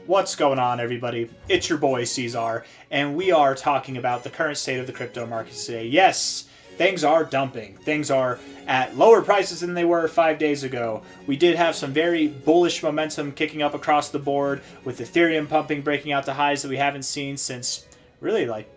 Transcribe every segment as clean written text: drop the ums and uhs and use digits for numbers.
What's going on, everybody? It's your boy C-Zar, and we are talking about the current state of the crypto markets today. Yes, things are dumping. Things are at lower prices than they were 5 days ago. We did have some very bullish momentum kicking up across the board, with Ethereum pumping, breaking out to highs that we haven't seen since really like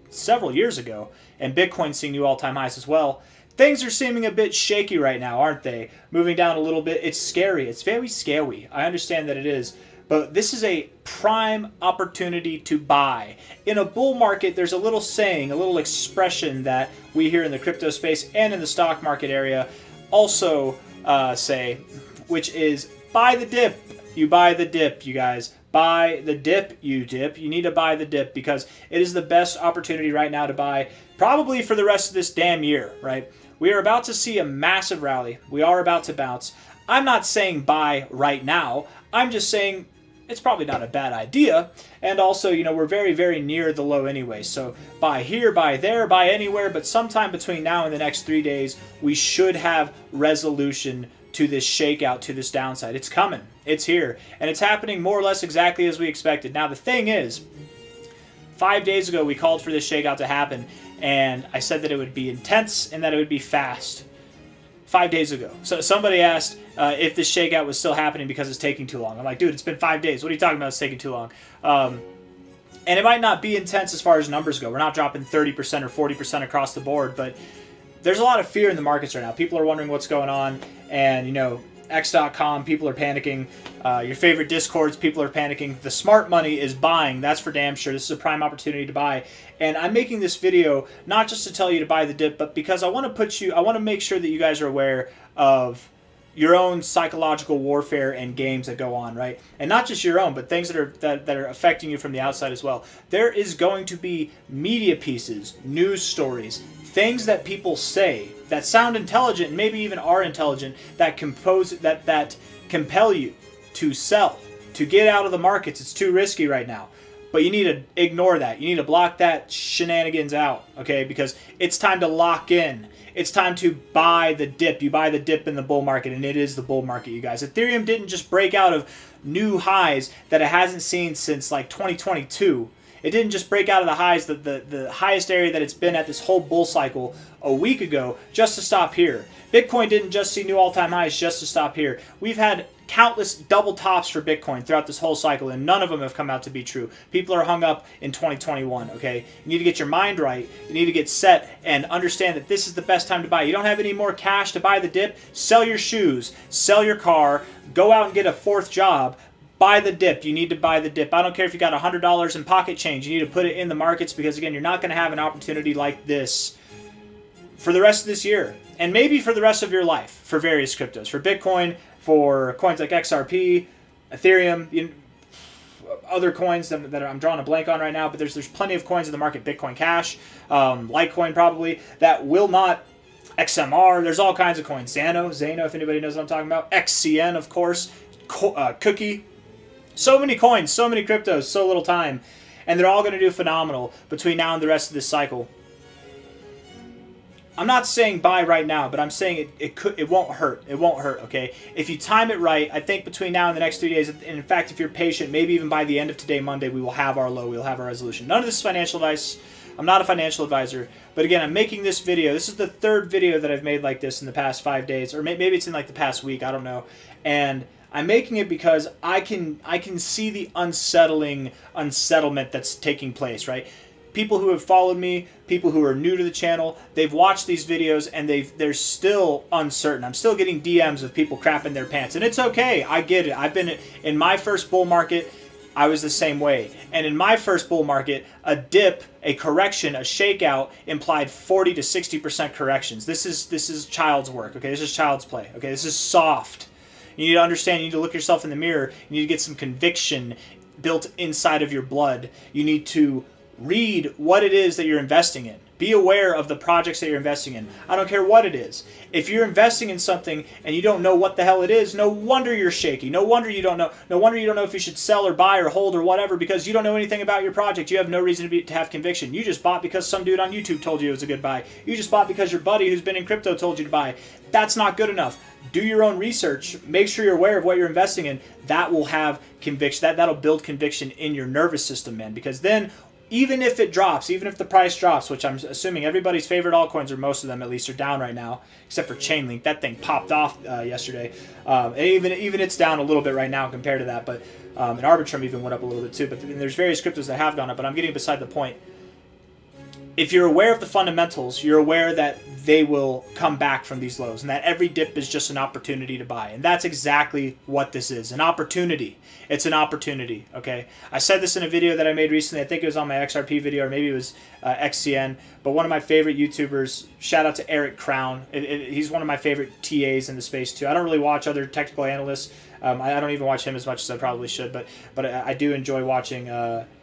several years ago, and Bitcoin seeing new all-time highs as well. Things are seeming a bit shaky right now, aren't they? Moving down a little bit. It's scary. It's very scary. I understand that it is. But this is a prime opportunity to buy. In a bull market, there's a little saying, a little expression that we here in the crypto space and in the stock market area also say, which is buy the dip. You buy the dip, you guys. Buy the dip, you dip. You need to buy the dip because it is the best opportunity right now to buy, probably for the rest of this damn year, right? We are about to see a massive rally. We are about to bounce. I'm not saying buy right now. I'm just saying it's probably not a bad idea. And also, you know, we're very, very near the low anyway. So buy here, buy there, buy anywhere. But sometime between now and the next 3 days, we should have resolution to this shakeout, to this downside. It's coming. It's here. And it's happening more or less exactly as we expected. Now, the thing is, 5 days ago, we called for this shakeout to happen. And I said that it would be intense and that it would be fast. 5 days ago. So somebody asked if this shakeout was still happening because it's taking too long. I'm like, dude, it's been 5 days. What are you talking about? It's taking too long. And it might not be intense as far as numbers go. We're not dropping 30% or 40% across the board, but there's a lot of fear in the markets right now. People are wondering what's going on, and you know, X.com, people are panicking. Your favorite Discords, people are panicking. The smart money is buying. That's for damn sure. This is a prime opportunity to buy. And I'm making this video not just to tell you to buy the dip, but because I want to make sure that you guys are aware of your own psychological warfare and games that go on, right? And not just your own, but things that are affecting you from the outside as well. There is going to be media pieces, news stories, things that people say that sound intelligent and maybe even are intelligent that compel you to sell, to get out of the markets. It's too risky right now. But you need to ignore that. You need to block that shenanigans out, okay? Because it's time to lock in. It's time to buy the dip. You buy the dip in the bull market, and it is the bull market, you guys. Ethereum didn't just break out of new highs that it hasn't seen since like 2022. It didn't just break out of the highs, the highest area that it's been at this whole bull cycle a week ago, just to stop here. Bitcoin didn't just see new all-time highs just to stop here. We've had countless double tops for Bitcoin throughout this whole cycle, and none of them have come out to be true. People are hung up in 2021, okay? You need to get your mind right. You need to get set and understand that this is the best time to buy. You don't have any more cash to buy the dip? Sell your shoes, sell your car, go out and get a fourth job. Buy the dip. You need to buy the dip. I don't care if you got $100 in pocket change. You need to put it in the markets because, again, you're not going to have an opportunity like this for the rest of this year. And maybe for the rest of your life for various cryptos. For Bitcoin, for coins like XRP, Ethereum, other coins that I'm drawing a blank on right now. But there's plenty of coins in the market. Bitcoin Cash, Litecoin probably, that will not... XMR, there's all kinds of coins. Xano, if anybody knows what I'm talking about. XCN, of course. Cookie. So many coins, so many cryptos, so little time. And they're all going to do phenomenal between now and the rest of this cycle. I'm not saying buy right now, but I'm saying it won't hurt. It won't hurt, okay? If you time it right, I think between now and the next 3 days, and in fact, if you're patient, maybe even by the end of today, Monday, we will have our low, we'll have our resolution. None of this is financial advice. I'm not a financial advisor. But again, I'm making this video. This is the third video that I've made like this in the past 5 days, or maybe it's in like the past week, I don't know. And I'm making it because I can see the unsettlement that's taking place, right? People who have followed me, people who are new to the channel, they've watched these videos and they're still uncertain. I'm still getting DMs of people crapping their pants, and it's okay. I get it. I've been in my first bull market. I was the same way. And in my first bull market, a dip, a correction, a shakeout implied 40 to 60% corrections. This is child's work, okay? This is child's play, okay? This is soft. You need to understand, you need to look yourself in the mirror. You need to get some conviction built inside of your blood. You need to Read what it is that you're investing in. Be aware of the projects that you're investing in. I don't care what it is. If you're investing in something and you don't know what the hell it is, no wonder you're shaky. No wonder you don't know. No wonder you don't know if you should sell or buy or hold or whatever, because you don't know anything about your project. You have no reason to have conviction. You just bought because some dude on YouTube told you it was a good buy. You just bought because your buddy who's been in crypto told you to buy. That's not good enough. Do your own research. Make sure you're aware of what you're investing in. That will have conviction. That'll build conviction in your nervous system, man, because then even if it drops, even if the price drops, which I'm assuming everybody's favorite altcoins, or most of them at least, are down right now, except for Chainlink. That thing popped off yesterday. And even it's down a little bit right now compared to that. But and Arbitrum even went up a little bit too. But there's various cryptos that have gone up. But I'm getting beside the point. If you're aware of the fundamentals, you're aware that they will come back from these lows, and that every dip is just an opportunity to buy. And that's exactly what this is, an opportunity. It's an opportunity, okay? I said this in a video that I made recently. I think it was on my XRP video, or maybe it was XCN, but one of my favorite YouTubers, shout out to Eric Crown. He's one of my favorite TAs in the space too. I don't really watch other technical analysts. I don't even watch him as much as I probably should, but I do enjoy watching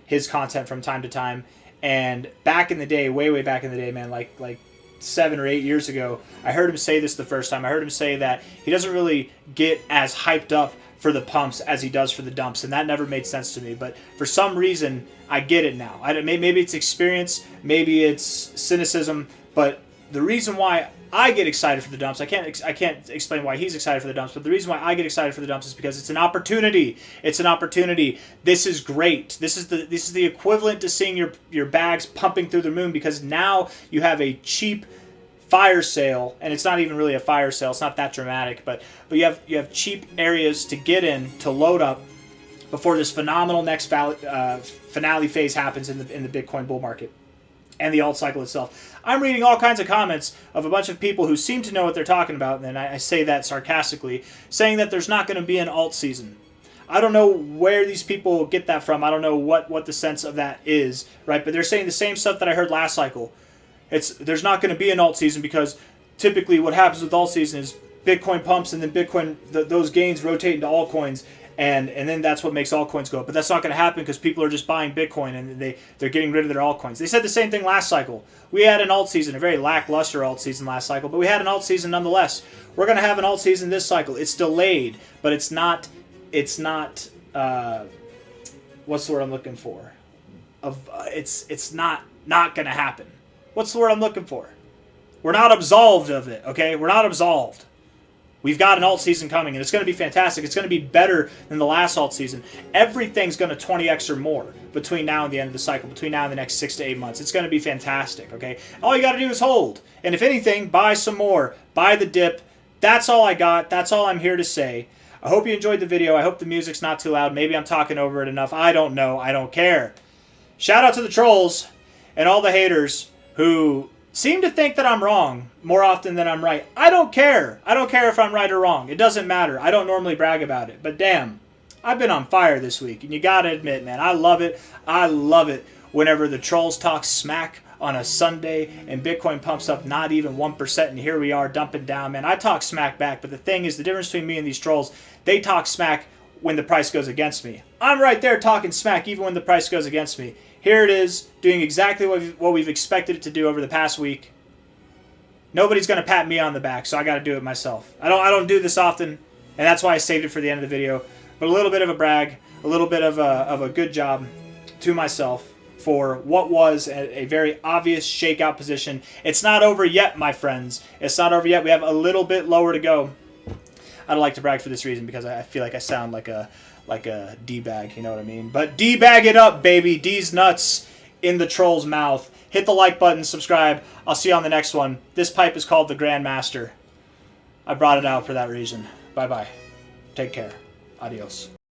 his content from time to time. And back in the day, way back in the day, man, like 7 or 8 years ago, I heard him say this the first time. I heard him say that he doesn't really get as hyped up for the pumps as he does for the dumps, and that never made sense to me. But for some reason, I get it now. Maybe it's experience, maybe it's cynicism, but the reason why I get excited for the dumps, I can't explain why he's excited for the dumps, but the reason why I get excited for the dumps is because it's an opportunity. It's an opportunity. This is great. This is the equivalent to seeing your bags pumping through the moon, because now you have a cheap fire sale, and it's not even really a fire sale. It's not that dramatic, but you have cheap areas to get in, to load up before this phenomenal next finale phase happens in the Bitcoin bull market and the alt cycle itself. I'm reading all kinds of comments of a bunch of people who seem to know what they're talking about, and I say that sarcastically, saying that there's not going to be an alt season. I don't know where these people get that from. I don't know what the sense of that is, right? But they're saying the same stuff that I heard last cycle. There's not going to be an alt season because typically what happens with alt season is Bitcoin pumps, and then Bitcoin, those gains rotate into altcoins, and then that's what makes altcoins go up. But that's not going to happen because people are just buying Bitcoin and they're getting rid of their altcoins. They said the same thing last cycle. We had an alt season, a very lackluster alt season last cycle, but we had an alt season nonetheless. We're going to have an alt season this cycle. It's delayed, but it's not what's the word I'm looking for? It's not going to happen. What's the word I'm looking for? We're not absolved of it, okay? We're not absolved. We've got an alt season coming, and it's going to be fantastic. It's going to be better than the last alt season. Everything's going to 20x or more between now and the end of the cycle, between now and the next 6 to 8 months. It's going to be fantastic, okay? All you got to do is hold. And if anything, buy some more. Buy the dip. That's all I got. That's all I'm here to say. I hope you enjoyed the video. I hope the music's not too loud. Maybe I'm talking over it enough. I don't know. I don't care. Shout out to the trolls and all the haters who seem to think that I'm wrong more often than I'm right. I don't care. I don't care if I'm right or wrong. It doesn't matter. I don't normally brag about it. But damn, I've been on fire this week. And you got to admit, man, I love it. I love it whenever the trolls talk smack on a Sunday and Bitcoin pumps up not even 1%, and here we are dumping down, man. I talk smack back, but the thing is, the difference between me and these trolls, they talk smack when the price goes against me. I'm right there talking smack even when the price goes against me. Here it is, doing exactly what we've expected it to do over the past week. Nobody's going to pat me on the back, so I got to do it myself. I don't do this often, and that's why I saved it for the end of the video. But a little bit of a brag, a little bit of a good job to myself for what was a very obvious shakeout position. It's not over yet, my friends. It's not over yet. We have a little bit lower to go. I don't like to brag for this reason because I feel like I sound like a D-bag, you know what I mean? But D-bag it up, baby. D's nuts in the troll's mouth. Hit the like button, subscribe. I'll see you on the next one. This pipe is called the Grandmaster. I brought it out for that reason. Bye-bye. Take care. Adios.